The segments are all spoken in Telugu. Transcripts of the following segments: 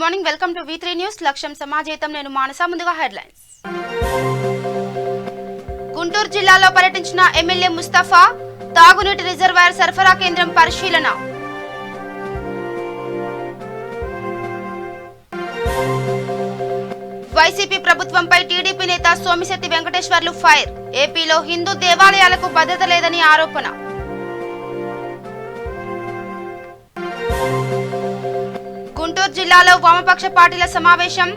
Morning welcome to V3 news. లక్ష్యం సమాజేతం. నేను మానస. ముందుగా హెడ్లైన్స్. గుంటూరు జిల్లాలో పర్యటించిన ఎమ్మెల్యే ముస్తఫా. తాగునీటి రిజర్వాయర్ సరఫరా కేంద్రం పరిశీలన. వైసీపీ ప్రభుత్వంపై టీడీపీ నేత సోమిశెట్టి వెంకటేశ్వర్లు ఫైర్. ఏపీలో హిందూ దేవాలయాలకు భద్రత లేదని ఆరోపణ. గుంటూరు జిల్లాలో వామపక్ష పార్టీల సమావేశం.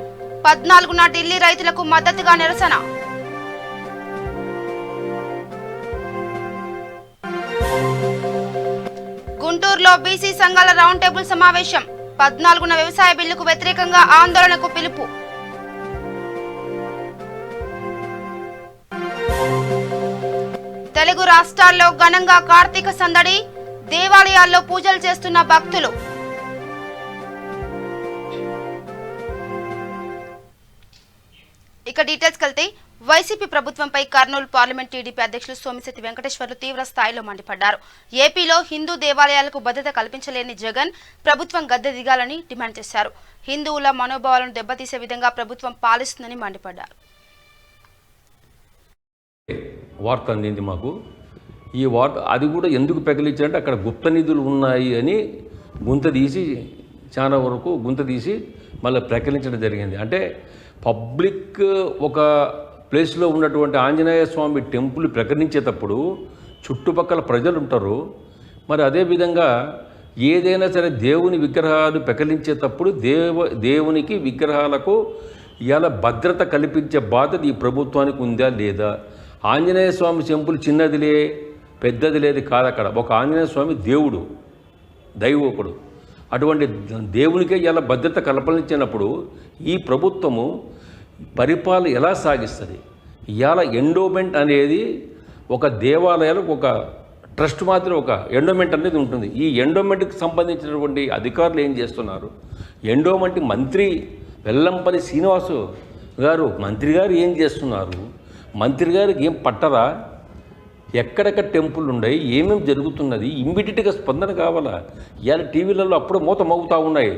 14న ఢిల్లీ రైతులకు మద్దతుగా నిరసన. గుంటూరులో బీసీ సంఘాల రౌండ్ టేబుల్ సమావేశం. 14న వ్యవసాయ బిల్లుకు వ్యతిరేకంగా ఆందోళనకు పిలుపు. తెలుగు రాష్ట్రాల్లో ఘనంగా కార్తీక సందడి. దేవాలయాల్లో పూజలు చేస్తున్న భక్తులు. ఇక డీటెయిల్స్ కలితే వైసీపీ ప్రభుత్వంపై కర్నూలు పార్లమెంట్ టీడీపీ అధ్యక్షులు సోమిశెట్టి వెంకటేశ్వర్లు తీవ్ర స్థాయిలో మండిపడ్డారు. ఏపీలో హిందూ దేవాలయాలకు భద్రత కల్పించలేని జగన్ ప్రభుత్వం గద్దె దిగాలని డిమాండ్ చేశారు. హిందువుల మనోభావాలను దెబ్బతీసే విధంగా ప్రభుత్వం పాలిస్తుందని మండిపడ్డారు. వార్త అందింది మాకు. ఈ వార్త అది కూడా ఎందుకు పెకిలించారంటే అక్కడ గుప్త నిధులు ఉన్నాయి అని చాలా వరకు గుంత తీసి మళ్ళీ ప్రకటించడం జరిగింది. అంటే పబ్లిక్ ఒక ప్లేస్లో ఉన్నటువంటి ఆంజనేయ స్వామి టెంపుల్ ప్రకటించేటప్పుడు చుట్టుపక్కల ప్రజలు ఉంటారు. మరి అదేవిధంగా ఏదైనా సరే దేవుని విగ్రహాలు ప్రకటించేటప్పుడు దేవునికి విగ్రహాలకు ఇలా భద్రత కల్పించే బాధ్యత ఈ ప్రభుత్వానికి ఉందా లేదా? ఆంజనేయ స్వామి టెంపుల్ చిన్నదిలే పెద్దది లేదు కాదు. అక్కడ ఒక ఆంజనేయ స్వామి దేవుడు, దైవకుడు. అటువంటి దేవునికే ఇలా భద్రత కల్పించినప్పుడు ఈ ప్రభుత్వము పరిపాలన ఎలా సాగిస్తుంది? ఇవాళ ఎండోమెంట్ అనేది ఒక దేవాలయాలకు ఒక ట్రస్ట్ మాత్రం ఒక ఎండోమెంట్ అనేది ఉంటుంది. ఈ ఎండోమెంట్కి సంబంధించినటువంటి అధికారులు ఏం చేస్తున్నారు? ఎండోమెంట్ మంత్రి వెల్లంపల్లి శ్రీనివాసు గారు మంత్రి గారు ఏం చేస్తున్నారు? మంత్రి గారికి ఏం పట్టరా? ఎక్కడెక్కడ టెంపుల్ ఉన్నాయి, ఏమేమి జరుగుతున్నది ఇమ్మీడియట్గా స్పందన కావాలా? ఇవాళ టీవీలలో అప్పుడు మూత మోగుతూ ఉన్నాయి.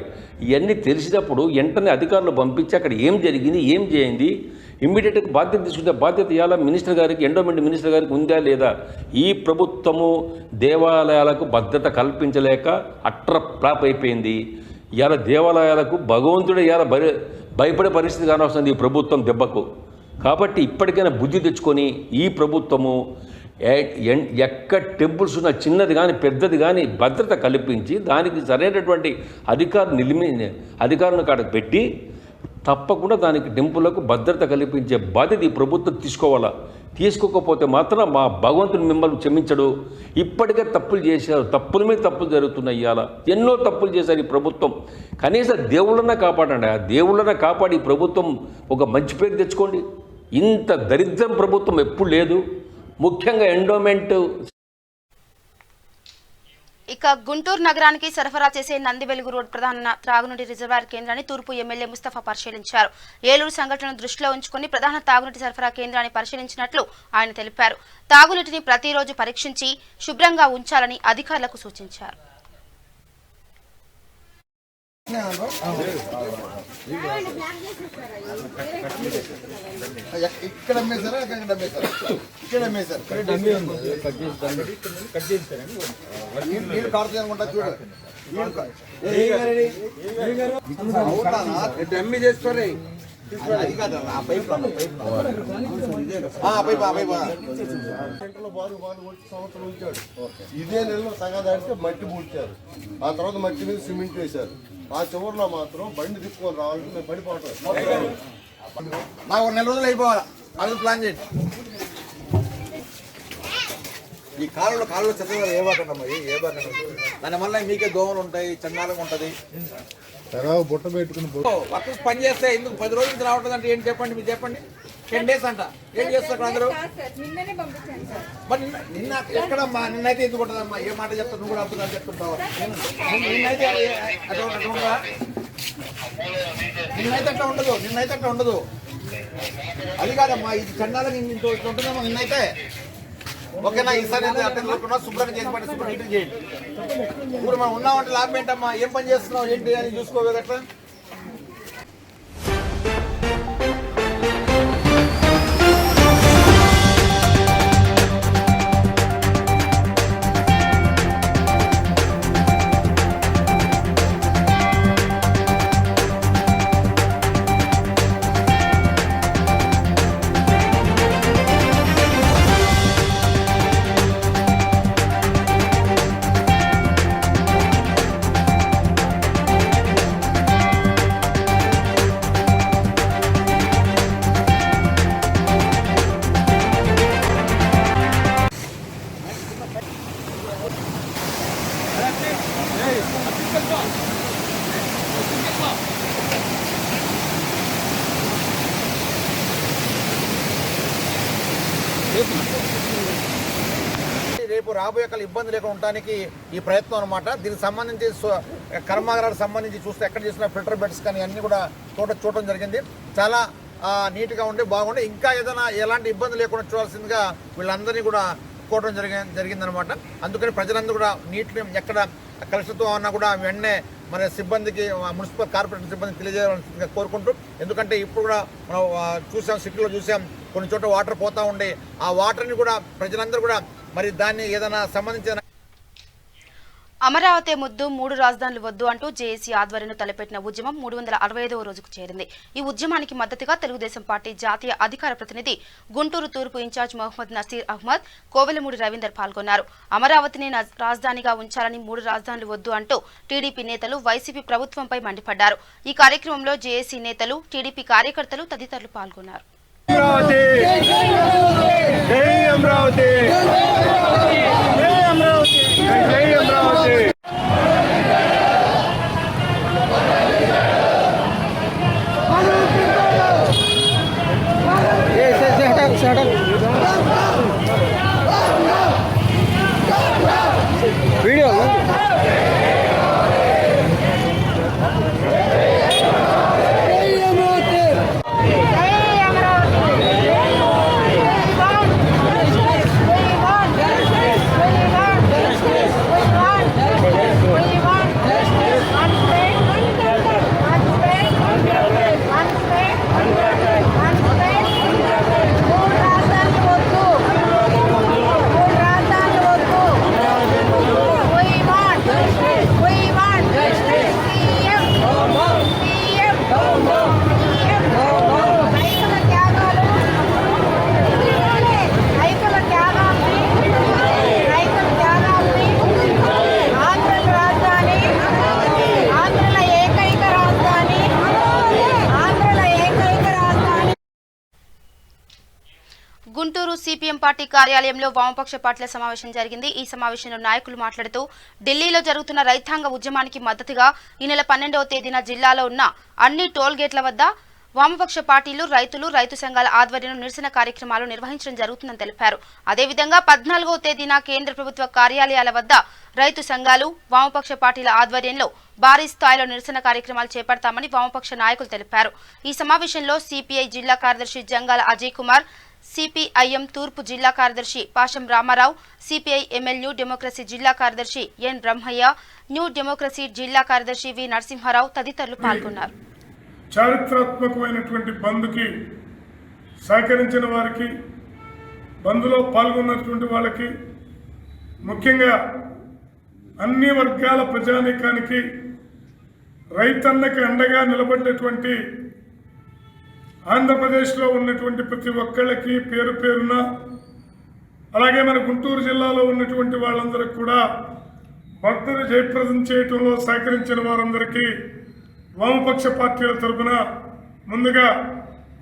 ఇవన్నీ తెలిసినప్పుడు వెంటనే అధికారులు పంపించి అక్కడ ఏం జరిగింది, ఏం చేయింది ఇమ్మీడియట్గా బాధ్యత తీసుకుంటే బాధ్యత ఇవాళ మినిస్టర్ గారికి, ఎండోమెంట్ మినిస్టర్ గారికి ఉందా లేదా? ఈ ప్రభుత్వము దేవాలయాలకు భద్రత కల్పించలేక అట్ర ఫ్లాప్ అయిపోయింది. ఇవాళ దేవాలయాలకు భగవంతుడు ఇవాళ భయపడే పరిస్థితి కానవస్తుంది ఈ ప్రభుత్వం దెబ్బకు. కాబట్టి ఇప్పటికైనా బుద్ధి తెచ్చుకొని ఈ ప్రభుత్వము ఎక్కడ టెంపుల్స్ ఉన్న చిన్నది కానీ పెద్దది కానీ భద్రత కల్పించి దానికి సరైనటువంటి అధికారులను కాడ పెట్టి తప్పకుండా దానికి టెంపుల్లకు భద్రత కల్పించే బాధ్యత ఈ ప్రభుత్వం తీసుకోవాలా. తీసుకోకపోతే మాత్రం మా భగవంతుని మిమ్మల్ని క్షమించడు. ఇప్పటికే తప్పులు చేశారు, తప్పుల మీద తప్పులు జరుగుతున్నాయి. ఇవాళ ఎన్నో తప్పులు చేశారు ఈ ప్రభుత్వం. కనీసం దేవుళ్ళన్నా కాపాడండి. ఆ దేవుళ్ళన్నా కాపాడి ఈ ప్రభుత్వం ఒక మంచి పేరు తెచ్చుకోండి. ఇంత దరిద్రం ప్రభుత్వం ఎప్పుడు లేదు. ముఖ్యంగా ఎండోమెంట్. ఇక గుంటూరు నగరానికి సరఫరా చేసే నందివెలుగు రోడ్ ప్రధాన త్రాగునీటి రిజర్వాయర్ కేంద్రాన్ని తూర్పు ఎమ్మెల్యే ముస్తఫా పరిశీలించారు. ఏలూరు సంఘటనను దృష్టిలో ఉంచుకుని ప్రధాన తాగునీటి సరఫరా కేంద్రాన్ని పరిశీలించినట్లు ఆయన తెలిపారు. తాగునీటిని ప్రతిరోజు పరీక్షించి శుభ్రంగా ఉంచాలని అధికారులకు సూచించారు. ఇక్కడ అమ్మేశారా? ఇక్కడ అమ్మేశారు. నీళ్ళు కారుతుంది అనుకుంటా. చూడు అమ్మి చేసుకోరే. అది కాదు ఆ పైప్ సంవత్సరం ఉంచాడు. ఇదే నెలలో సగం దాటితే మట్టి పూడ్చారు. ఆ తర్వాత మట్టి మీద సిమెంట్ వేశారు. ఆ చివరిలో మాత్రం బండి తిప్పుకొని రావాలంటే మేము పడిపోవటం. నాకు 1 నెల రోజులు అయిపోవాలి. అది ప్లాన్ చేయండి. ఈ కాలువలో చక్కగా ఏవాకండి. దాని వల్ల మీకే దోమలు ఉంటాయి, చండాలంగా ఉంటుంది. బుట్ట పెట్టుకుని వర్కర్స్ పని చేస్తే ఎందుకు 10 రోజుల నుంచి రావట్లేదు అంటే ఏంటి చెప్పండి? మీరు చెప్పండి. 10 days అంట. ఏం చేస్తారు అందరూ? మరి నిన్న ఎక్కడమ్మా? నిన్నైతే ఎందుకు ఉంటుందమ్మా? ఏ మాట చెప్తా నువ్వు కూడా అర్థం చెప్తుంటావు. నిన్నైతే అట్లా ఉండదు. అది కాదమ్మా, ఇది చండాలంగా ఇంత ఉంటుందమ్మా. నిన్నైతే ఓకేనా? ఈసారి అటెండ్ శుభ్రంగా చేసి పడి శుభ్రం నీట్గా చేయండి. ఇప్పుడు మనం ఉన్నామంటే లాభం ఏంటమ్మా? ఏం పని చేస్తున్నావు ఏంటి అని చూసుకోలేదు. అట్లా రేపు రాబోయే కాలం ఇబ్బంది లేకుండా ఉండడానికి ఈ ప్రయత్నం అనమాట. దీనికి సంబంధించి కర్మాగారాలకు సంబంధించి చూస్తే ఎక్కడ చేసిన ఫిల్టర్ బెడ్స్ కానీ అన్నీ కూడా చూడటం జరిగింది. చాలా నీట్గా ఉండి బాగుండి ఇంకా ఏదైనా ఎలాంటి ఇబ్బంది లేకుండా చూడాల్సిందిగా వీళ్ళందరినీ కూడా కోవడం జరిగిందనమాట. అందుకని ప్రజలందరూ కూడా నీటిని ఎక్కడ కలుషితం అన్నా కూడా వెంటనే మన సిబ్బందికి మున్సిపల్ కార్పొరేషన్ సిబ్బందికి తెలియజేయాల్సిందిగా కోరుకుంటూ, ఎందుకంటే ఇప్పుడు కూడా మనం చూసాం, సిటీలో చూసాం కొన్ని చోట్ల వాటర్ పోతూ ఉండే ఆ వాటర్ని కూడా ప్రజలందరూ కూడా మరి దాన్ని ఏదైనా సంబంధించిన అమరావతి ముద్దు 3 రాజధానులు వద్దు అంటూ జేఏసీ ఆధ్వర్యంలో తలపెట్టిన ఉద్యమం 365వ రోజుకు చేరింది. ఈ ఉద్యమానికి మద్దతుగా తెలుగుదేశం పార్టీ జాతీయ అధికార ప్రతినిధి గుంటూరు తూర్పు ఇన్ఛార్జ్ మహమ్మద్ నసీర్ అహ్మద్, కోవెలమూడి రవీందర్ పాల్గొన్నారు. అమరావతిని రాజధానిగా ఉంచాలని 3 రాజధానులు వద్దు అంటూ టీడీపీ నేతలు వైసీపీ ప్రభుత్వంపై మండిపడ్డారు. ఈ కార్యక్రమంలో జేఏసీ నేతలు, టీడీపీ కార్యకర్తలు తదితరులు పాల్గొన్నారు. గుంటూరు సిపిఎం పార్టీ కార్యాలయంలో వామపక్ష పార్టీల సమావేశం జరిగింది. ఈ సమావేశంలో నాయకులు మాట్లాడుతూ ఢిల్లీలో జరుగుతున్న రైతాంగ ఉద్యమానికి మద్దతుగా ఈ నెల 12వ తేదీన జిల్లాలో ఉన్న అన్ని టోల్ గేట్ల వద్ద వామపక్ష పార్టీలు, రైతులు, రైతు సంఘాల ఆధ్వర్యంలో నిరసన కార్యక్రమాలు నిర్వహించడం జరుగుతుందని తెలిపారు. అదేవిధంగా 14వ తేదీన కేంద్ర ప్రభుత్వ కార్యాలయాల వద్ద రైతు సంఘాలు, వామపక్ష పార్టీల ఆధ్వర్యంలో భారీ స్థాయిలో నిరసన కార్యక్రమాలు చేపడతామని వామపక్ష నాయకులు తెలిపారు. ఈ సమావేశంలో సిపిఐ జిల్లా కార్యదర్శి జంగాల అజయ్ కుమార్, సిపిఐఎం తూర్పు జిల్లా కార్యదర్శి Pasham Ramarao, CPI ML New Democracy జిల్లా కార్యదర్శి ఎన్ బ్రహ్మయ్య, న్యూ డెమోక్రసీ జిల్లా కార్యదర్శి వి నరసింహారావు తదితరులు పాల్గొన్నారు. చారిత్రాత్మకమైనటువంటి బంద్కి సహకరించిన వారికి, బంద్లో పాల్గొన్నటువంటి వాళ్ళకి, ముఖ్యంగా అన్ని వర్గాల ప్రజానీకానికి, రైతన్నకి అండగా నిలబడినటువంటి ఆంధ్రప్రదేశ్లో ఉన్నటువంటి ప్రతి ఒక్కళ్ళకి పేరు పేరున, అలాగే మన గుంటూరు జిల్లాలో ఉన్నటువంటి వాళ్ళందరికీ కూడా భక్తులు జయప్రదం చేయటంలో సహకరించిన వారందరికీ వామపక్ష పార్టీల తరఫున ముందుగా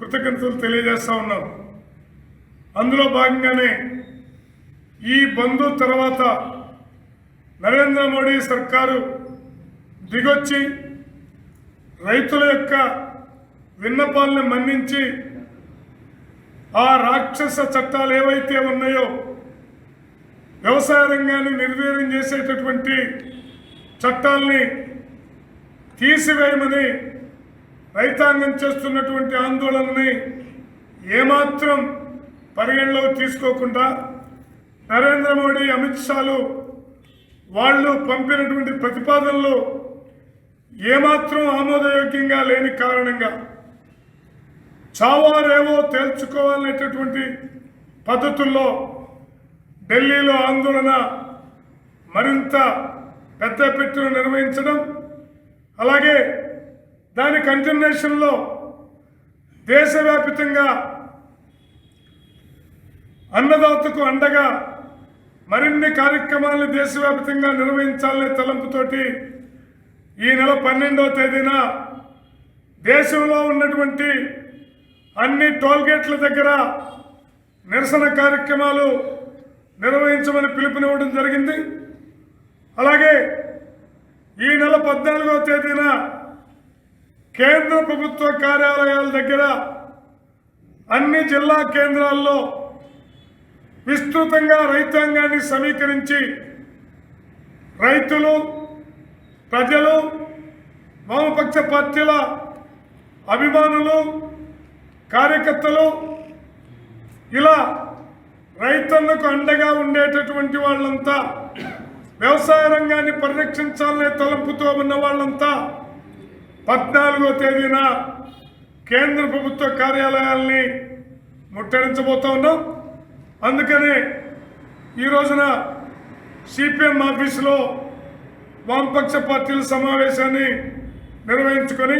కృతజ్ఞతలు తెలియజేస్తా ఉన్నాం. అందులో భాగంగానే ఈ బంద్ తర్వాత నరేంద్ర మోడీ సర్కారు దిగొచ్చి రైతుల యొక్క విన్నపాలను మన్నించి ఆ రాక్షస చట్టాలు ఏవైతే ఉన్నాయో, వ్యవసాయ రంగాన్ని నిర్వీర్యం చేసేటటువంటి చట్టాలని తీసివేయమని రైతాంగం చేస్తున్నటువంటి ఆందోళనని ఏమాత్రం పరిగణలోకి తీసుకోకుండా నరేంద్ర మోడీ, అమిత్ షాలు వాళ్ళు పంపినటువంటి ప్రతిపాదనలు ఏమాత్రం ఆమోదయోగ్యంగా లేని కారణంగా చావారేవో తేల్చుకోవాలనేటటువంటి పద్ధతుల్లో ఢిల్లీలో ఆందోళన మరింత పెద్ద ఎత్తున నిర్వహించడం, అలాగే దాని కంటిన్యూషన్లో దేశవ్యాప్తంగా అన్నదాతకు అండగా మరిన్ని కార్యక్రమాలను దేశవ్యాప్తంగా నిర్వహించాలనే తలంపుతోటి ఈ నెల 12వ తేదీన దేశంలో ఉన్నటువంటి అన్ని టోల్గేట్ల దగ్గర నిరసన కార్యక్రమాలు నిర్వహించమని పిలుపునివ్వడం జరిగింది. అలాగే ఈ నెల 14వ తేదీన కేంద్ర ప్రభుత్వ కార్యాలయాల దగ్గర అన్ని జిల్లా కేంద్రాల్లో విస్తృతంగా రైతాంగాన్ని సమీకరించి రైతులు, ప్రజలు, వామపక్ష పార్టీల అభిమానులు, కార్యకర్తలు, ఇలా రైతన్నకు అండగా ఉండేటటువంటి వాళ్ళంతా, వ్యవసాయ రంగాన్ని పరిరక్షించాలనే తలంపుతో ఉన్న వాళ్ళంతా 14వ తేదీన కేంద్ర ప్రభుత్వ కార్యాలయాల్ని ముట్టడించబోతా ఉన్నాం. అందుకనే ఈ రోజున సిపిఎం ఆఫీసులో వామపక్ష పార్టీల సమావేశాన్ని నిర్వహించుకొని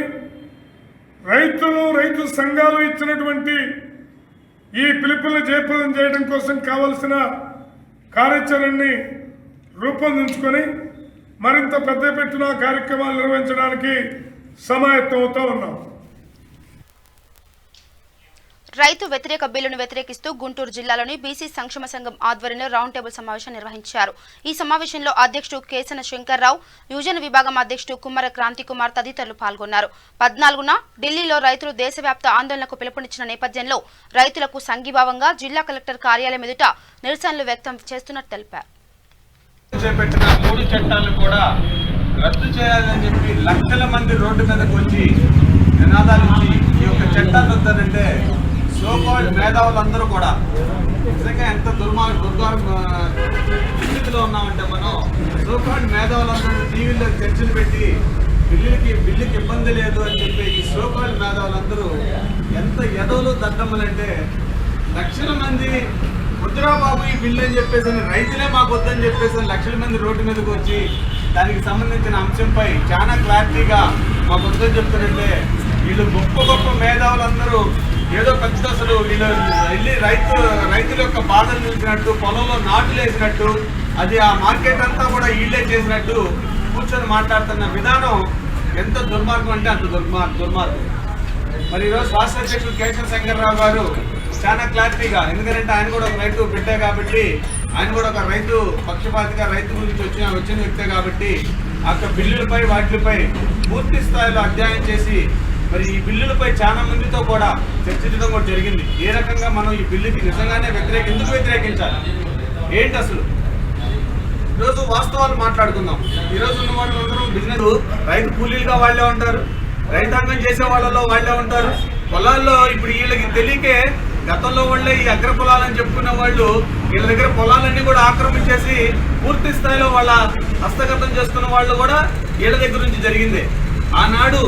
రైతులు, రైతు సంఘాలు ఇచ్చినటువంటి ఈ పిలుపులను జయప్రదం చేయడం కోసం కావలసిన కార్యాచరణని రూపొందించుకొని మరింత పెద్ద ఎత్తున కార్యక్రమాలు నిర్వహించడానికి సమాయత్తమవుతా ఉన్నాం. రైతు వ్యతిరేక బిల్లును వ్యతిరేకిస్తూ గుంటూరు జిల్లాలోని బీసీ సంక్షేమ సంఘం ఆధ్వర్యంలో రౌండ్ టేబుల్ సమావేశం నిర్వహించారు. ఈ సమావేశంలో అధ్యక్షుడు కేసన శంకర్రావు, యువజన విభాగం అధ్యక్షుడు కుమ్మర క్రాంతి కుమార్ తదితరులు పాల్గొన్నారు. 14న ఢిల్లీలో రైతులు దేశవ్యాప్త ఆందోళనకు పిలుపునిచ్చిన నేపథ్యంలో రైతులకు సంఘీభావంగా జిల్లా కలెక్టర్ కార్యాలయం ఎదుట నిరసనలు వ్యక్తం చేస్తున్నట్టు తెలిపారు. చేపట్టిన 3 చట్టాలను కూడా రద్దు చేయాలని చెప్పి లక్షల మంది రోడ్డు మీదకి వచ్చి నినాదాలు ఇచ్చి ఈ యొక్క చట్టాలు వద్దానంటే సోకాల్డ్ మేధావులందరూ కూడా నిజంగా ఎంత దుస్థితిలో ఉన్నామంటే మనం సోకాల్డ్ మేధావులందరూ టీవీలో చర్చలు పెట్టి బిల్లుకి ఇబ్బంది లేదు అని చెప్పి ఈ సోకాల్డ్ మేధావులందరూ ఎంత ఎదవలు దద్దమ్మలంటే లక్షల మంది వద్దురాబాబు ఈ బిల్లు అని చెప్పేసి రైతులే మాకు వద్దని చెప్పేసి లక్షల మంది రోడ్డు మీదకి వచ్చి దానికి సంబంధించిన అంశంపై చాలా క్లారిటీగా మాకు వద్దని చెప్తారంటే వీళ్ళు గొప్ప మేధావులందరూ ఏదో పెద్ద అసలు వీళ్ళు వెళ్ళి రైతుల యొక్క బాధలు నిలిచినట్టు, పొలంలో నాటులు వేసినట్టు, అది ఆ మార్కెట్ అంతా కూడా వీళ్ళే చేసినట్టు కూర్చొని మాట్లాడుతున్న విధానం ఎంత దుర్మార్గం అంటే అంత దుర్మార్గం. మరి ఈరోజు రాష్ట్ర అధ్యక్షుడు కేశవ శంకర్రావు గారు చాలా క్లారిటీగా, ఎందుకంటే ఆయన కూడా ఒక రైతు బిడ్డే కాబట్టి, ఆయన కూడా ఒక రైతు పక్షపాతిగా రైతు గురించి వచ్చిన వ్యక్తే కాబట్టి ఆ బిల్లులపై వాటిపై పూర్తి స్థాయిలో అధ్యయనం చేసి మరి ఈ బిల్లులపై చాలా మందితో కూడా చర్చించడం కూడా జరిగింది. ఏ రకంగా మనం ఈ బిల్లుకి నిజంగానే ఎందుకు వ్యతిరేకించాలి, ఏంటి అసలు ఈరోజు వాస్తవాలు మాట్లాడుకుందాం. ఈరోజు ఉన్న వాళ్ళు అందరూ బిజినెస్ రైతు కూలీలుగా వాళ్ళే ఉంటారు, రైతాంగం చేసే వాళ్ళలో వాళ్ళే ఉంటారు. పొలాల్లో ఇప్పుడు వీళ్ళకి తెలియకే గతంలో వాళ్ళే ఈ అగ్ర పొలాలని చెప్పుకున్న వాళ్ళు వీళ్ళ దగ్గర పొలాలన్నీ కూడా ఆక్రమించేసి పూర్తి స్థాయిలో వాళ్ళ హస్తగతం చేసుకున్న వాళ్ళు కూడా వీళ్ళ దగ్గర నుంచి జరిగిందే. ఆనాడు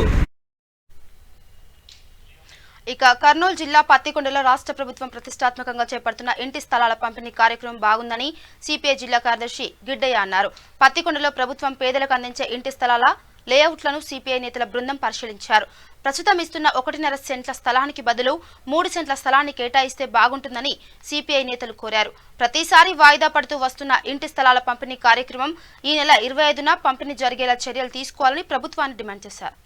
ఇక కర్నూలు జిల్లా పత్తికొండలో రాష్ట్ర ప్రభుత్వం ప్రతిష్టాత్మకంగా చేపడుతున్న ఇంటి స్థలాల పంపిణీ కార్యక్రమం బాగుందని సిపిఐ జిల్లా కార్యదర్శి గిడ్డయ్య అన్నారు. పత్తికొండలో ప్రభుత్వం పేదలకు అందించే ఇంటి స్థలాల లేఅవుట్లను సిపిఐ నేతల బృందం పరిశీలించారు. ప్రస్తుతం ఇస్తున్న 1.5 సెంట్ల స్థలానికి బదులు 3 సెంట్ల స్థలాన్ని కేటాయిస్తే బాగుంటుందని సిపిఐ నేతలు కోరారు. ప్రతిసారి వాయిదా పడుతూ వస్తున్న ఇంటి స్థలాల పంపిణీ కార్యక్రమం ఈ నెల 25న పంపిణీ జరిగేలా చర్యలు తీసుకోవాలని ప్రభుత్వాన్ని డిమాండ్ చేశారు.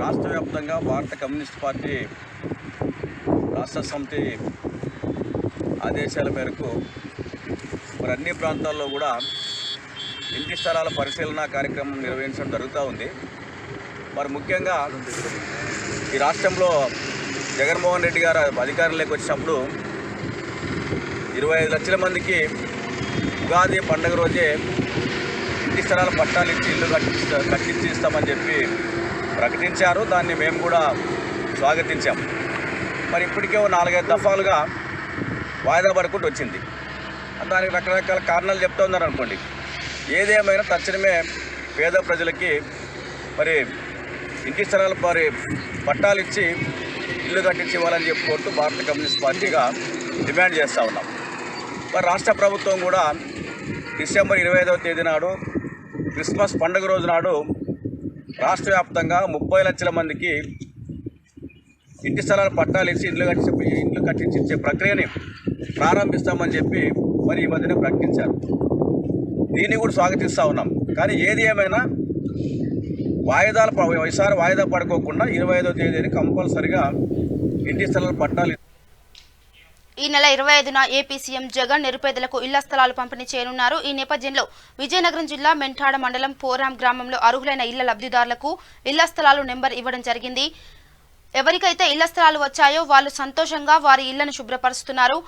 రాష్ట్ర వ్యాప్తంగా భారత కమ్యూనిస్ట్ పార్టీ రాష్ట్ర సమితి ఆదేశాల మేరకు మరి అన్ని ప్రాంతాల్లో కూడా ఇంటి స్థలాల పరిశీలన కార్యక్రమం నిర్వహించడం జరుగుతూ ఉంది. మరి ముఖ్యంగా ఈ రాష్ట్రంలో జగన్మోహన్ రెడ్డి గారు అధికారంలోకి వచ్చినప్పుడు 25 లక్షల మందికి ఉగాది పండుగ రోజే ఇంటి స్థలాల పట్టాలు ఇచ్చి ఇల్లు కట్టించి ఇస్తామని చెప్పి ప్రకటించారు. దాన్ని మేము కూడా స్వాగతించాం. మరి ఇప్పటికే 4-5 దఫాలుగా వాయిదా పడుకుంటూ వచ్చింది. దానికి రకరకాల కారణాలు చెప్తూ ఉన్నారు అనుకోండి. ఏదేమైనా తక్షణమే పేద ప్రజలకి మరి ఇంటి స్థలాల పట్టాలు ఇచ్చి ఇల్లు కట్టించి ఇవ్వాలని చెప్పి కోరుతూ భారత కమ్యూనిస్ట్ పార్టీగా డిమాండ్ చేస్తూ ఉన్నాం. మరి రాష్ట్ర ప్రభుత్వం కూడా డిసెంబర్ 25వ తేదీ నాడు క్రిస్మస్ పండుగ రోజు నాడు రాష్ట్ర వ్యాప్తంగా 30 లక్షల మందికి ఇంటి స్థలాల పట్టాలు ఇచ్చి ఇల్లు కట్టించి ఇచ్చే ప్రక్రియని ప్రారంభిస్తామని చెప్పి మరి ఈ మధ్యనే ప్రకటించారు. దీన్ని కూడా స్వాగతిస్తూ ఉన్నాం. కానీ ఏది ఏమైనా ఈసారి వాయిదా పడుకోకుండా 25వ తేదీని కంపల్సరిగా ఇంటి స్థలాల పట్టాలు ఈ నెల 25న ఏపీ సీఎం జగన్ నిరుపేదలకు ఇళ్ల స్థలాలు పంపిణీ చేయనున్నారు. ఈ నేపథ్యంలో విజయనగరం జిల్లా మెంఠాడ మండలం పోరాం గ్రామంలో అర్హులైన ఇళ్ల లబ్ధిదారులకు ఇళ్ల స్థలాలు నెంబర్ ఇవ్వడం జరిగింది. ఎవరికైతే ఇళ్ల స్థలాలు వచ్చాయో వాళ్ళు సంతోషంగా వారి ఇళ్లను శుభ్రపరుస్తున్నారు.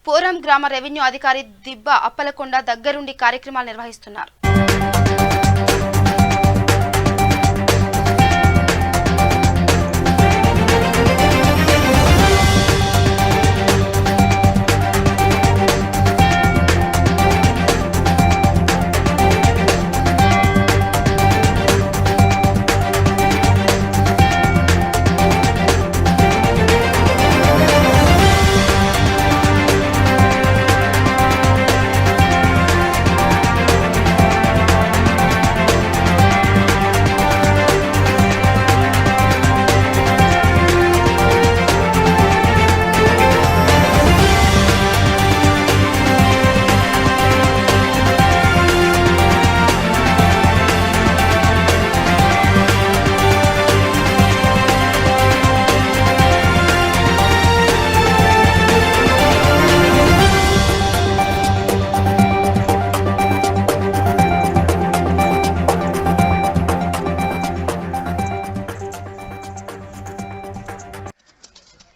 పోరాం గ్రామ రెవెన్యూ అధికారి దిబ్బ అప్పలకొండ దగ్గరుండి కార్యక్రమాలు నిర్వహిస్తున్నారు.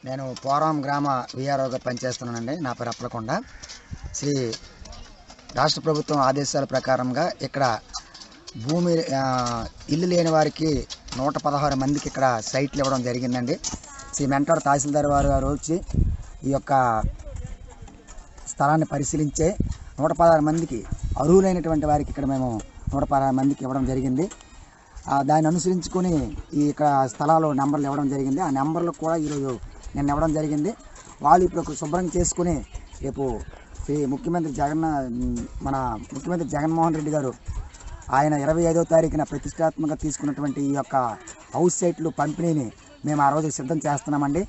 నేను పోరాం గ్రామ విఆర్ఓగా పనిచేస్తున్నానండి. నా పేరు అప్పలకొండ. శ్రీ రాష్ట్ర ప్రభుత్వం ఆదేశాల ప్రకారంగా ఇక్కడ భూమి ఇల్లు లేని వారికి 116 మందికి ఇక్కడ సైట్లు ఇవ్వడం జరిగిందండి. శ్రీ మెంటాడ తహసీల్దార్ వారు వచ్చి ఈ యొక్క స్థలాన్ని పరిశీలించే 116 మందికి అర్హులైనటువంటి వారికి ఇక్కడ మేము 116 మందికి ఇవ్వడం జరిగింది. దాన్ని అనుసరించుకొని ఈ ఇక్కడ స్థలాలు నెంబర్లు ఇవ్వడం జరిగింది. ఆ నెంబర్లు కూడా ఈరోజు నేను ఇవ్వడం జరిగింది. వాళ్ళు ఇప్పుడు శుభ్రం చేసుకుని రేపు ముఖ్యమంత్రి జగన్మోహన్ రెడ్డి గారు ఆయన 25వ తారీఖున ప్రతిష్టాత్మకంగా తీసుకున్నటువంటి ఈ యొక్క హౌస్ సైట్లు పంపిణీని మేము ఆ రోజు సిద్ధం చేస్తున్నామండి.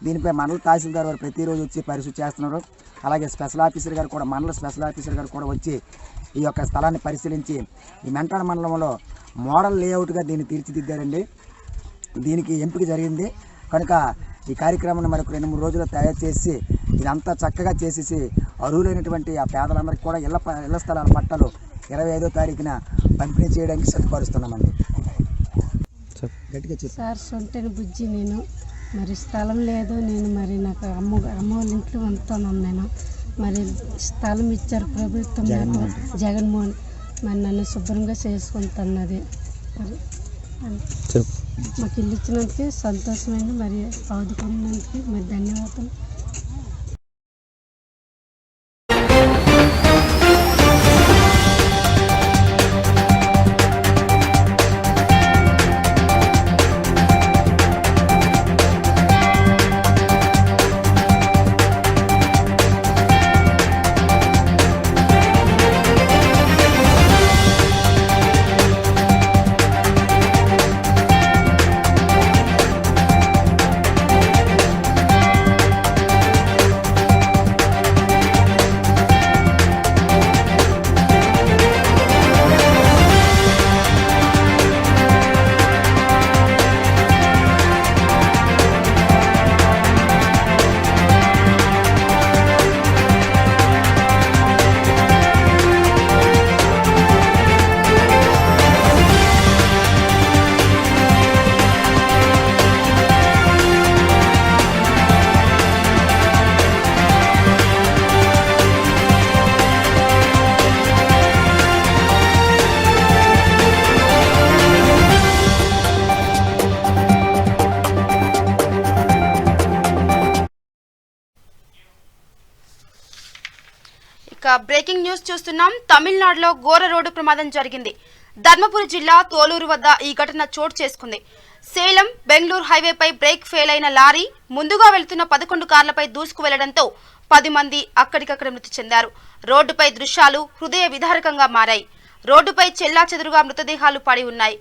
దీనిపై మండల తహసీల్దార్ వారు ప్రతిరోజు వచ్చి పరిశీలి చేస్తున్నారు. అలాగే స్పెషల్ ఆఫీసర్ గారు కూడా మండల స్పెషల్ ఆఫీసర్ గారు కూడా వచ్చి ఈ యొక్క స్థలాన్ని పరిశీలించి ఈ మెంటాడ మండలంలో మోడల్ లేఅవుట్గా దీన్ని తీర్చిదిద్దారండి. దీనికి ఎంపిక జరిగింది కనుక ఈ కార్యక్రమాన్ని మరొక 2-3 రోజుల్లో తయారు చేసి ఇదంతా చక్కగా చేసేసి అర్హులైనటువంటి ఆ పేదలందరికీ కూడా ఇళ్ల స్థలాల పట్టాలు 25వ తారీఖున పంపిణీ చేయడానికి సత్పరుస్తున్నామండి. గట్టిగా చెప్పి సార్ సొంతని బుజ్జి నేను మరి స్థలం లేదు. నేను మరి నాకు అమ్మ వాళ్ళ ఇంట్లో ఉంటున్నాను. నేను మరి స్థలం ఇచ్చారు ప్రభుత్వం జగన్మోహన్ మరి నన్ను శుభ్రంగా చేసుకుంటున్నది. మరి మాకు ఇల్లు ఇచ్చినందుకు సంతోషమైంది. మరి ఆదుకున్నందుకు మరి ధన్యవాదాలు. బ్రేకింగ్ న్యూస్ చూస్తున్నాం. తమిళనాడులో ఘోర రోడ్డు ప్రమాదం జరిగింది. ధర్మపురి జిల్లా తోలూరు వద్ద ఈ ఘటన చోటు చేసుకుంది. సేలం బెంగళూరు హైవేపై బ్రేక్ ఫెయిల్ అయిన లారీ ముందుగా వెళ్తున్న 11 కార్లపై దూసుకు వెళ్లడంతో 10 మంది అక్కడికక్కడ మృతి చెందారు. రోడ్డుపై దృశ్యాలు హృదయ విదారకంగా మారాయి. రోడ్డుపై చెల్లాచెదురుగా మృతదేహాలు పడి ఉన్నాయి.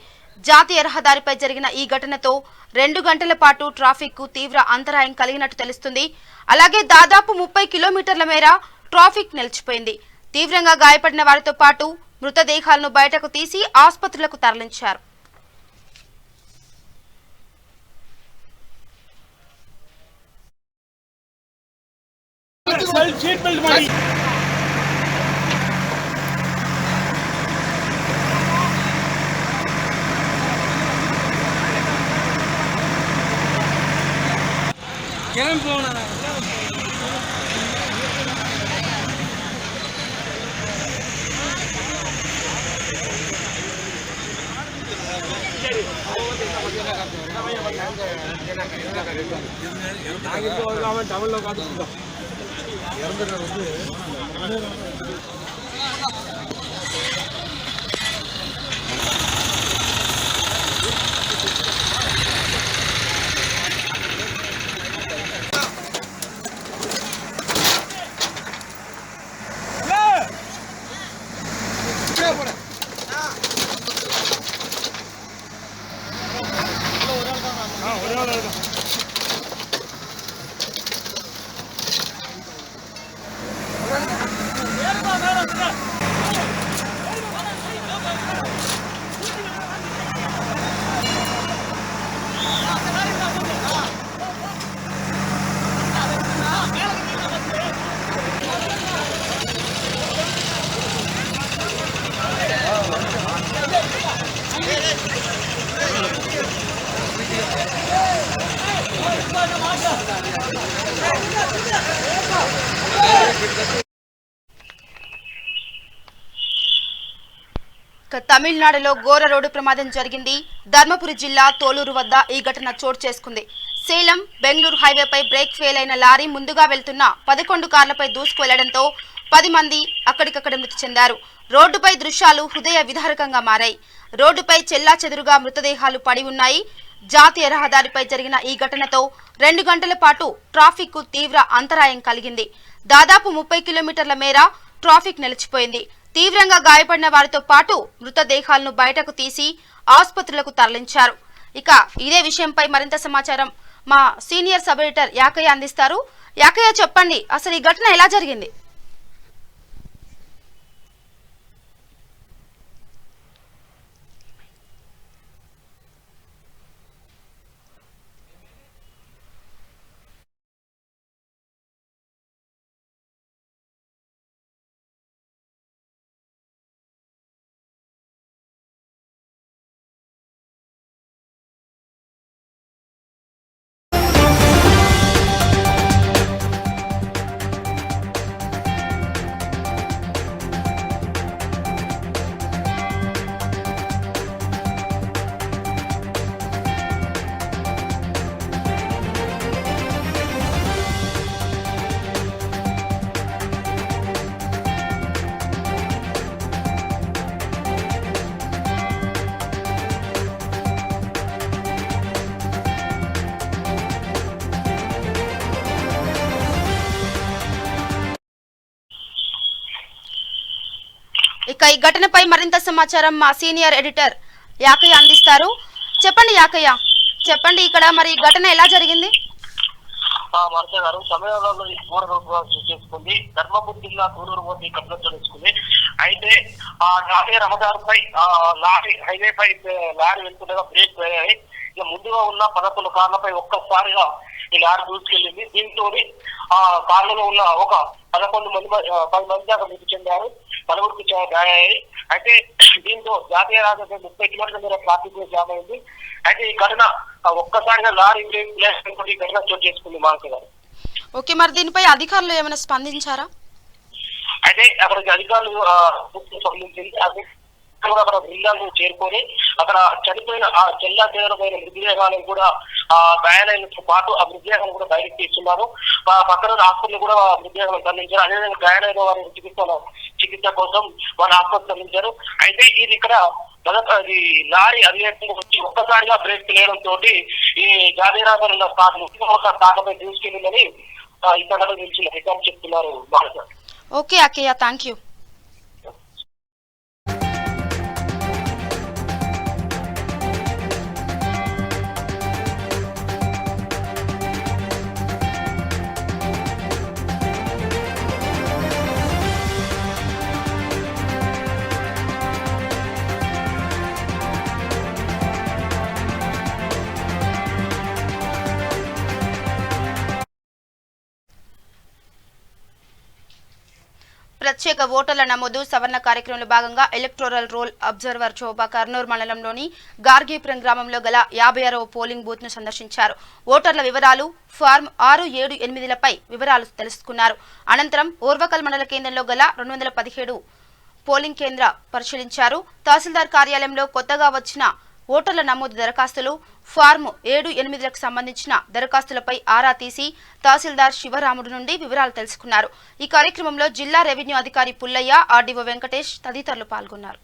జాతీయ రహదారిపై జరిగిన ఈ ఘటనతో 2 గంటల పాటు ట్రాఫిక్ కు తీవ్ర అంతరాయం కలిగినట్టు తెలుస్తుంది. అలాగే దాదాపు 30 కిలోమీటర్ల మేర ట్రాఫిక్ నిలిచిపోయింది. తీవ్రంగా గాయపడిన వారితో పాటు మృతదేహాలను బయటకు తీసి ఆసుపత్రులకు తరలించారు. తమిళనాడులో ఘోర రోడ్డు ప్రమాదం జరిగింది. ధర్మపురి జిల్లా తోలూరు వద్ద ఈ ఘటన చోటు చేసుకుంది. సేలం బెంగళూరు హైవేపై బ్రేక్ ఫెయిల్ అయిన లారీ ముందుగా వెళ్తున్న 11 కార్లపై దూసుకు వెళ్లడంతో 10 మంది అక్కడికక్కడ మృతి చెందారు. రోడ్డుపై దృశ్యాలు హృదయ విదారకంగా మారాయి. రోడ్డుపై చెల్లాచెదురుగా మృతదేహాలు పడి ఉన్నాయి. జాతీయ రహదారిపై జరిగిన ఈ ఘటనతో 2 గంటల పాటు ట్రాఫిక్ కు తీవ్ర అంతరాయం కలిగింది. దాదాపు 30 కిలోమీటర్ల మేర ట్రాఫిక్ నిలిచిపోయింది. తీవ్రంగా గాయపడిన వారితో పాటు మృతదేహాలను బయటకు తీసి ఆసుపత్రులకు తరలించారు. ఇక ఇదే విషయంపై మరింత సమాచారం మా సీనియర్ సబ్ ఎడిటర్ యాకయ్య అందిస్తారు. యాకయ్య, చెప్పండి, అసలు ఈ ఘటన ఎలా జరిగింది? ఇక ఈ ఘటనపై మరింత సమాచారం మా సీనియర్ ఎడిటర్ యాకయ్య అందిస్తారు. చెప్పండి యాకయ్య, చెప్పండి, ఇక్కడ మరి ఘటన ఎలా జరిగింది? మరత గారు, సమయంలో ఈ ఘోర రోడ్డు చేసుకుంది. ధర్మపురి జిల్లా తూరూరు వద్ద ఈ కబ్జా తెలుసుకుంది. అయితే ఆ జాతీయ రహదారిపై హైవేపై లారీ వెళ్తుండగా బ్రేక్ అయ్యాయి. ఇక ముందుగా ఉన్న 11 కార్లపై ఒక్కసారిగా ఈ లారీ దూసుకెళ్లింది. దీంతో ఆ కార్లలో ఉన్న ఒక 10 మంది దాకా మృతి చెందారు. 10 గాయాయి. అయితే దీంతో జాతీయ రహదారి 30 కిలోమీటర్ల మేర ట్రాఫిక్ జామ్ అయింది. అయితే ఈ ఘటన ఒక్కసారిగా లారీ బ్రేక్ ఈ ఘటన చోటు చేసుకుంది మానస గారు. ఓకే, మరి దీనిపై అధికారులు ఏమైనా స్పందించారా? అయితే అక్కడికి అధికారులు స్పందించింది. అక్కడ బృందాలు చేరుకొని అక్కడ చనిపోయిన ఆ చెల్లాచెదరమైన మృతదేహాలను కూడా ఆ గాయాలైనతో పాటు ఆ మృతదేహాలను కూడా బయటకు తీస్తున్నారు. పక్కన హాస్పిటల్ కూడా మృతదేహాలను తరలించారు. అదేవిధంగా గాయాలైన వారి చికిత్స కోసం వారిని ఆసుపత్రి తరలించారు. అయితే ఇది ఇక్కడ లారీ అధివేగంగా వచ్చి ఒక్కసారిగా బ్రేక్ తెలియడంతో ఈ జాతీయ రహదారి ఉన్న కార్లపై దూసుకెళ్ళిందని ఈ సంఘటన గురించి అధికారులు చెప్తున్నారు. ఓకే అక్కయ్య, థ్యాంక్ యూ. ప్రత్యేక ఓటర్ల నమోదు సవరణ కార్యక్రమంలో భాగంగా ఎలక్టోరల్ రోల్ అబ్జర్వర్ శోభా కర్నూలు మండలంలోని గార్గీపురం గ్రామంలో గల 56వ పోలింగ్ బూత్ ను సందర్శించారు. ఓటర్ల వివరాలు, ఫార్మ్ 6, 7, 8లపై వివరాలు తెలుసుకున్నారు. అనంతరం ఓర్వకల్ మండల కేంద్రంలో గల 217 పోలింగ్ కేంద్ర పరిశీలించారు. తహసీల్దార్ కార్యాలయంలో కొత్తగా వచ్చిన ఓటర్ల నమోదు దరఖాస్తులు, ఫార్మ్ 7, 8లకు సంబంధించిన దరఖాస్తులపై ఆరా తీసి తహసీల్దార్ శివరాముడు నుండి వివరాలు తెలుసుకున్నారు. ఈ కార్యక్రమంలో జిల్లా రెవెన్యూ అధికారి పుల్లయ్య, ఆర్డీఓ వెంకటేష్ తదితరులు పాల్గొన్నారు.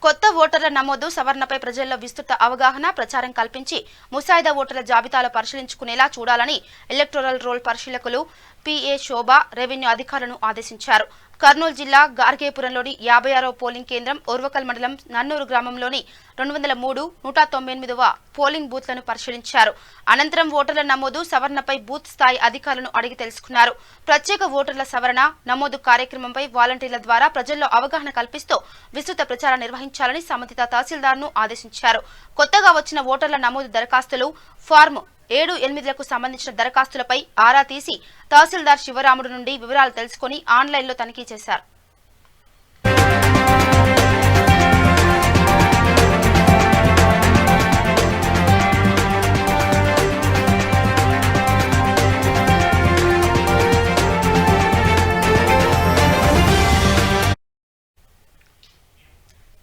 కొత్త ఓటర్ల నమోదు సవరణపై ప్రజల్లో విస్తృత అవగాహన, ప్రచారం కల్పించి ముసాయిదా ఓటర్ల జాబితాలో పరిశీలించుకునేలా చూడాలని ఎలక్టోరల్ రోల్ పరిశీలకులు పిఏ శోభ రెవెన్యూ అధికారులను ఆదేశించారు. కర్నూలు జిల్లా గార్గేపురంలోని 56వ పోలింగ్ కేంద్రం, ఓర్వకల్ మండలం నన్నూరు గ్రామంలోని 203, 198వ పోలింగ్ బూత్లను పరిశీలించారు. అనంతరం ఓటర్ల నమోదు సవరణపై బూత్ స్థాయి అధికారులను అడిగి తెలుసుకున్నారు. ప్రత్యేక ఓటర్ల సవరణ నమోదు కార్యక్రమంపై వాలంటీర్ల ద్వారా ప్రజల్లో అవగాహన కల్పిస్తూ విస్తృత ప్రచారం నిర్వహించాలని సంబంధిత తహసీల్దార్ను ఆదేశించారు. కొత్తగా వచ్చిన ఓటర్ల నమోదు దరఖాస్తులు, ఫార్మ్ 7, 8లకు సంబంధించిన దరఖాస్తులపై ఆరా తీసి తహసీల్దార్ శివరాముడు నుండి వివరాలు తెలుసుకుని ఆన్లైన్లో తనిఖీ చేశారు.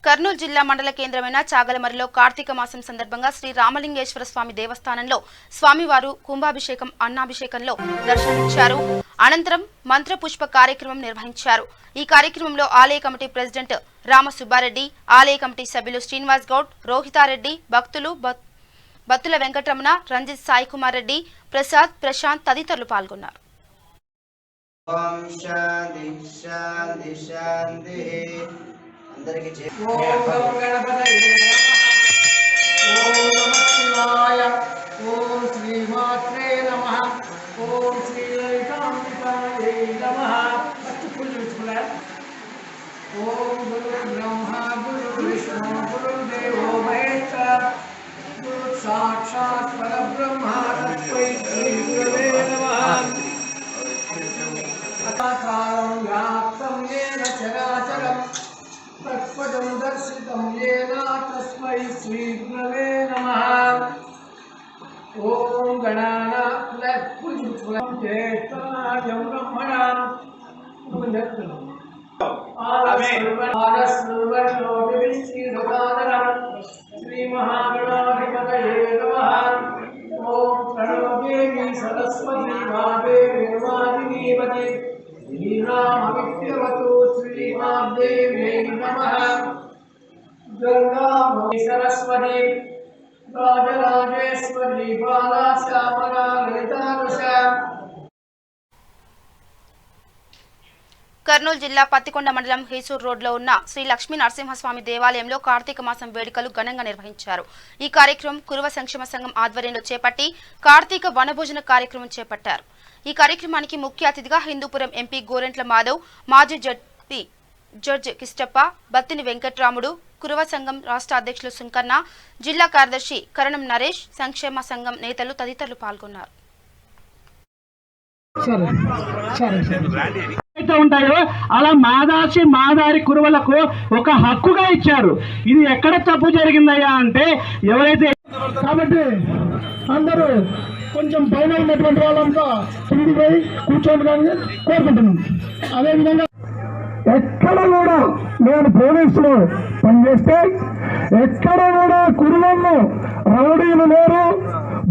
కర్నూలు జిల్లా మండల కేంద్రమైన చాగలమరిలో కార్తీక మాసం సందర్భంగా శ్రీ రామలింగేశ్వర స్వామి దేవస్థానంలో స్వామివారు కుంభాభిషేకం, అన్నాభిషేకంలో దర్శనమిచ్చారు. అనంతరం మంత్రపుష్ప కార్యక్రమం నిర్వహించారు. ఈ కార్యక్రమంలో ఆలయ కమిటీ ప్రెసిడెంట్ రామసుబ్బారెడ్డి, ఆలయ కమిటీ సభ్యులు శ్రీనివాస్ గౌడ్, రోహితారెడ్డి, భక్తులు బత్తుల వెంకటరమణ, రంజిత్, సాయి కుమార్ రెడ్డి, ప్రసాద్, ప్రశాంత్ తదితరులు పాల్గొన్నారు. ఓం శ్రీమాత్రే నమః. ఓం శ్రీ లలితాంబికాయై నమః. ఓం గురు బ్రహ్మ గురు విష్ణు గురు దేవో మహేశ్వర గురు సాక్షాత్ పరబ్రహ్మ తస్మై శ్రీ గురవే నమః. అకారం వ్యాప్తం ఏన చరాచరం తత్పదం దర్శితం ఏన తస్మై శ్రీ గురవే నమః. ఓం గణానాథ జ్యేష్ఠాయం బ్రహ్మణాం శ్రీ మహాగణాధిపతయే నమః. ఓం ప్రణో దేవి సరస్వతి మాదేవి నిర్వాదినీవతి శ్రీరామవిద్యవతు శ్రీమాదేవ్యై నమః. గంగా సరస్వతి రాజరాజేశ్వరి బాలా శ్యామలా లలితాదశ. కర్నూలు జిల్లా పత్తికొండ మండలం హేసూర్ రోడ్లో ఉన్న శ్రీ లక్ష్మీ నరసింహస్వామి దేవాలయంలో కార్తీక మాసం వేడుకలు ఘనంగా నిర్వహించారు. ఈ కార్యక్రమం కురువ సంక్షేమ సంఘం ఆధ్వర్యంలో చేపట్టి కార్తీక వనభోజన కార్యక్రమం చేపట్టారు. ఈ కార్యక్రమానికి ముఖ్య అతిథిగా హిందూపురం ఎంపీ గోరెంట్ల మాధవ్, మాజీ జడ్జి కిష్టప్ప, బత్తిని వెంకట్రాముడు, కురువ సంఘం రాష్ట్ర అధ్యక్షులు సుంకన్న, జిల్లా కార్యదర్శి కరణం నరేష్, సంక్షేమ సంఘం నేతలు తదితరులు పాల్గొన్నారు. ఉంటాయో అలా మాదారి కురువలకు ఒక హక్కుగా ఇచ్చారు. ఇది ఎక్కడ తప్పు జరిగిందయ్యా అంటే ఎవరైతే, కాబట్టి అందరూ కొంచెం పైన ఉన్నటువంటి వాళ్ళంతా కిందికి పోయి కూర్చోండి కోరుకుంటున్నాం. అదేవిధంగా ఎక్కడ కూడా నేను పోలీసులు పనిచేస్తే ఎక్కడ కూడా కురువల్లో రౌడీలు లేరు,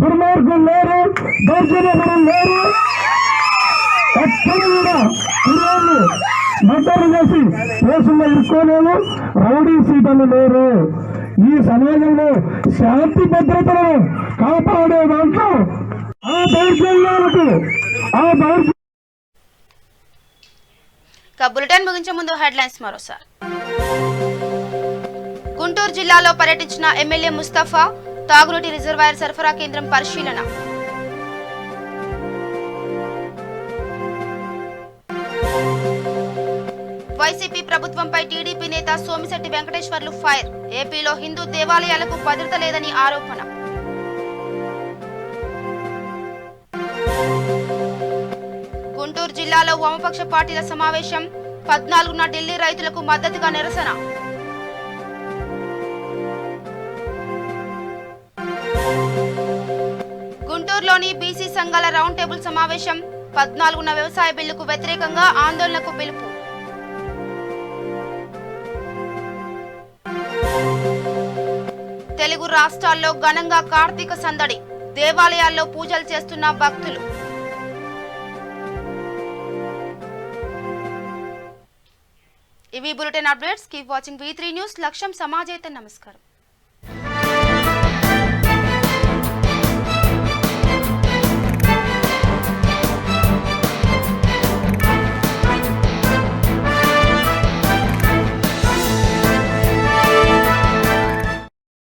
దుర్మార్గులు లేరు, దౌర్జన్యపరులు లేరు. ఎక్కడ కూడా కుర్రాళ్ళు మద్దతు చేసి కేసుల్లో ఇరుక్కోలేరు, రౌడీ సీటలు లేరు. ఈ సమాజంలో శాంతి భద్రతలను కాపాడే దాంట్లో ఆ దౌర్జన్యాలకు బులెటిన్ ముగించే ముందు హెడ్లైన్స్ మరోసారి. గుంటూరు జిల్లాలో పర్యటించిన ఎమ్మెల్యే ముస్తఫా, తాగునీటి రిజర్వాయర్ సరఫరా కేంద్రం పరిశీలన. వైసీపీ ప్రభుత్వంపై టీడీపీ నేత సోమిశెట్టి వెంకటేశ్వర్లు ఫైర్. ఏపీలో హిందూ దేవాలయాలకు భద్రత లేదని ఆరోపణ. గుంటూరు జిల్లాలో వామపక్ష పార్టీల సమావేశం. 14న ఢిల్లీ రైతులకు మద్దతుగా నిరసన. గుంటూరులోని బీసీ సంఘాల రౌండ్ టేబుల్ సమావేశం. 14న వ్యవసాయ బిల్లుకు వ్యతిరేకంగా ఆందోళనకు పిలుపు. తెలుగు రాష్ట్రాల్లో ఘనంగా కార్తీక సందడి. దేవాలయాల్లో పూజలు చేస్తున్న భక్తులు. ఇవి bulletin updates. Keep watching V3 news. లక్ష్యం సమాజైతే. నమస్కారం.